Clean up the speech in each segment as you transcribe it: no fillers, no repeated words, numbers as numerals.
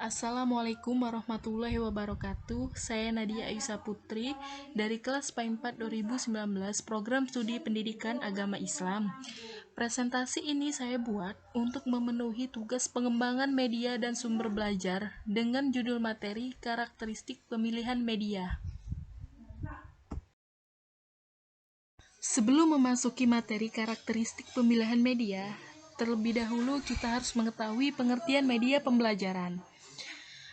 Assalamualaikum warahmatullahi wabarakatuh. Saya Nadia Ayusa Putri dari kelas PA4 2019 Program Studi Pendidikan Agama Islam. Presentasi ini saya buat untuk memenuhi tugas pengembangan media dan sumber belajar dengan judul materi karakteristik pemilihan media. Sebelum memasuki materi karakteristik pemilihan media, terlebih dahulu kita harus mengetahui pengertian media pembelajaran.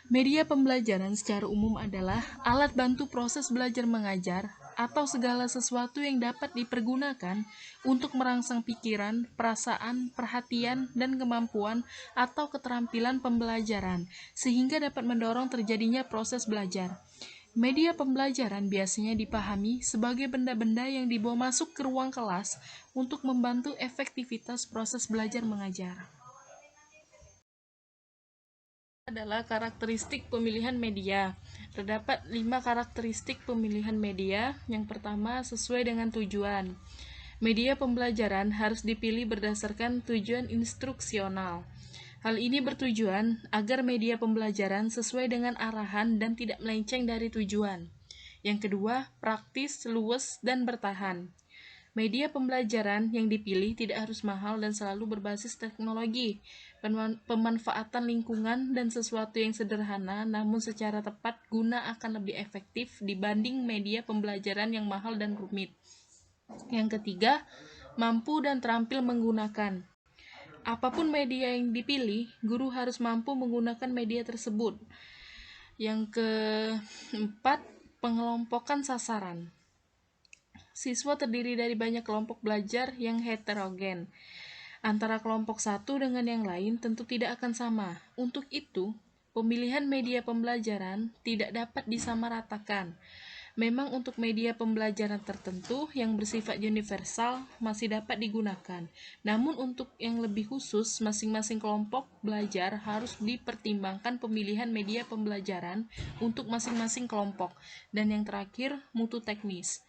Media pembelajaran secara umum adalah alat bantu proses belajar mengajar atau segala sesuatu yang dapat dipergunakan untuk merangsang pikiran, perasaan, perhatian, dan kemampuan atau keterampilan pembelajaran, sehingga dapat mendorong terjadinya proses belajar. Media pembelajaran biasanya dipahami sebagai benda-benda yang dibawa masuk ke ruang kelas untuk membantu efektivitas proses belajar mengajar. Adalah karakteristik pemilihan media. Terdapat 5 karakteristik pemilihan media. Yang pertama, sesuai dengan tujuan. Media pembelajaran harus dipilih berdasarkan tujuan instruksional. Hal ini bertujuan agar media pembelajaran sesuai dengan arahan dan tidak melenceng dari tujuan. Yang kedua, praktis, luwes, dan bertahan. Media pembelajaran yang dipilih tidak harus mahal dan selalu berbasis teknologi, pemanfaatan lingkungan, dan sesuatu yang sederhana namun secara tepat guna akan lebih efektif dibanding media pembelajaran yang mahal dan rumit. Yang ketiga, mampu dan terampil menggunakan. Apapun media yang dipilih, guru harus mampu menggunakan media tersebut. Yang keempat, pengelompokan sasaran. Siswa terdiri dari banyak kelompok belajar yang heterogen. Antara kelompok satu dengan yang lain tentu tidak akan sama. Untuk itu, pemilihan media pembelajaran tidak dapat disamaratakan. Memang untuk media pembelajaran tertentu yang bersifat universal masih dapat digunakan. Namun untuk yang lebih khusus, masing-masing kelompok belajar harus dipertimbangkan pemilihan media pembelajaran untuk masing-masing kelompok. Dan yang terakhir, mutu teknis.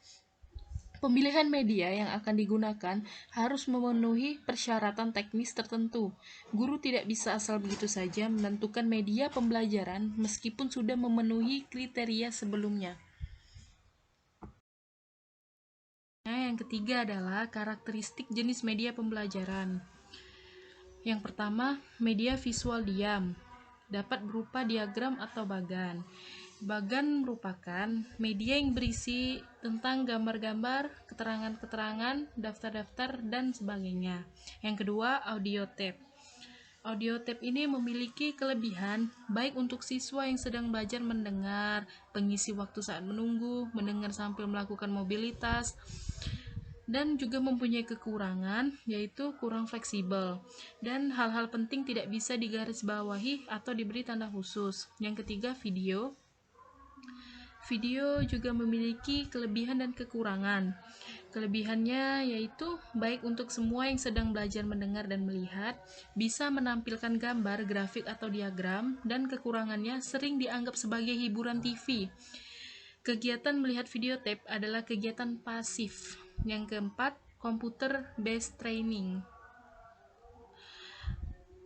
Pemilihan media yang akan digunakan harus memenuhi persyaratan teknis tertentu. Guru tidak bisa asal begitu saja menentukan media pembelajaran meskipun sudah memenuhi kriteria sebelumnya. Yang ketiga adalah karakteristik jenis media pembelajaran. Yang pertama, media visual diam. Dapat berupa diagram atau bagan. Bagan merupakan media yang berisi tentang gambar-gambar, keterangan-keterangan, daftar-daftar, dan sebagainya. Yang kedua, audio tape. Audio tape ini memiliki kelebihan baik untuk siswa yang sedang belajar mendengar, pengisi waktu saat menunggu, mendengar sambil melakukan mobilitas, dan juga mempunyai kekurangan, yaitu kurang fleksibel, dan hal-hal penting tidak bisa digarisbawahi atau diberi tanda khusus. Yang ketiga, video. Video juga memiliki kelebihan dan kekurangan. Kelebihannya yaitu baik untuk semua yang sedang belajar mendengar dan melihat, bisa menampilkan gambar, grafik, atau diagram, dan kekurangannya sering dianggap sebagai hiburan TV. Kegiatan melihat video tape adalah kegiatan pasif. Yang keempat, computer based training.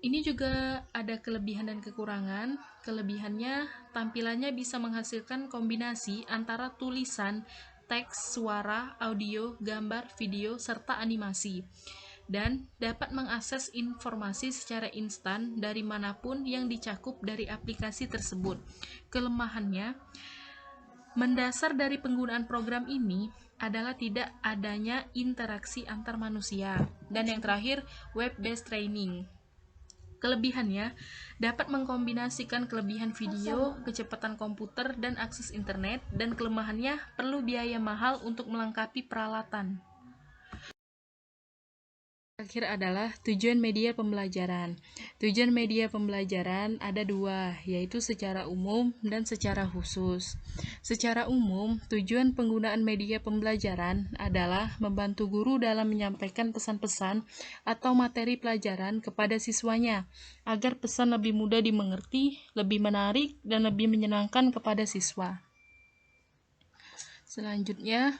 Ini juga ada kelebihan dan kekurangan. Kelebihannya, tampilannya bisa menghasilkan kombinasi antara tulisan, teks, suara, audio, gambar, video, serta animasi, dan dapat mengakses informasi secara instan dari manapun yang dicakup dari aplikasi tersebut. Kelemahannya, mendasar dari penggunaan program ini adalah tidak adanya interaksi antar manusia. Dan yang terakhir, web-based training. Kelebihannya dapat mengkombinasikan kelebihan video, kecepatan komputer, dan akses internet, dan kelemahannya perlu biaya mahal untuk melengkapi peralatan. Terakhir adalah tujuan media pembelajaran. Tujuan media pembelajaran ada dua, yaitu secara umum dan secara khusus. Secara umum, tujuan penggunaan media pembelajaran adalah membantu guru dalam menyampaikan pesan-pesan atau materi pelajaran kepada siswanya, agar pesan lebih mudah dimengerti, lebih menarik, dan lebih menyenangkan kepada siswa. Selanjutnya,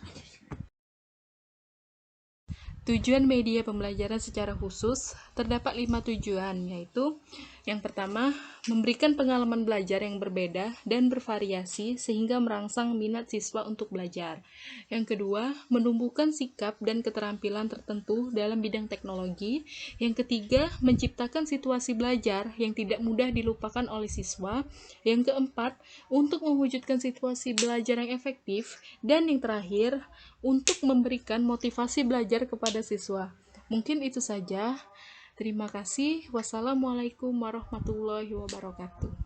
tujuan media pembelajaran secara khusus, terdapat 5 tujuan, yaitu Yang pertama, memberikan pengalaman belajar yang berbeda dan bervariasi sehingga merangsang minat siswa untuk belajar. Yang kedua, menumbuhkan sikap dan keterampilan tertentu dalam bidang teknologi. Yang ketiga, menciptakan situasi belajar yang tidak mudah dilupakan oleh siswa. Yang keempat, untuk mewujudkan situasi belajar yang efektif. Dan yang terakhir, untuk memberikan motivasi belajar kepada siswa. Mungkin itu saja. Terima kasih. Wassalamualaikum warahmatullahi wabarakatuh.